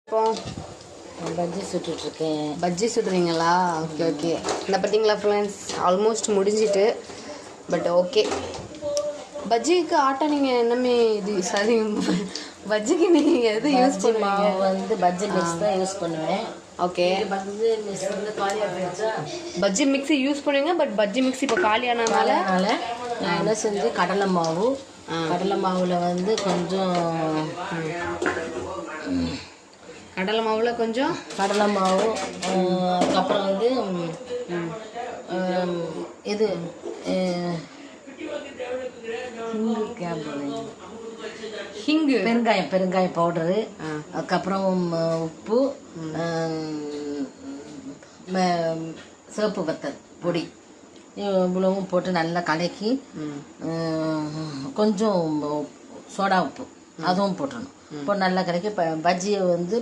இப்போ பஜ்ஜி சுட்டுட்ருக்கேன். பஜ்ஜி சுடுறீங்களா? Okay okay. இந்த பார்த்தீங்களா ஃப்ரெண்ட்ஸ், ஆல்மோஸ்ட் முடிஞ்சிட்டு. பட் ஓகே, பஜ்ஜிக்கு ஆட்டா நீங்கள் என்னமே இது சாரி பஜ்ஜிக்கு நீங்கள் எது யூஸ் பஜ்ஜி மாவு பண்ணுவீங்க? வந்து பஜ்ஜி மிக்ஸ் தான் யூஸ் பண்ணுவேன். ஓகே, பஜ்ஜி மிக்ஸ் வந்து காலியாக போயிடுச்சா, பஜ்ஜி மிக்ஸி யூஸ் பண்ணுவீங்க. பட் பஜ்ஜி மிக்ஸி இப்போ காலியானனால நான் என்ன செஞ்சு கடலை மாவில் வந்து கொஞ்சம் கடலை மாவில் கொஞ்சம் கடலை மாவு, அதுக்கப்புறம் வந்து இது ஹிங்கு, பெருங்காய பவுடரு, அதுக்கப்புறம் உப்பு, சிவப்பு வத்தல் பொடி, இவ்வளவும் போட்டு நல்லா கலக்கி கொஞ்சம் சோடா உப்பு அதுவும் போட்டுடணும். இப்போ நல்லா கலக்கி பஜ்ஜியை வந்து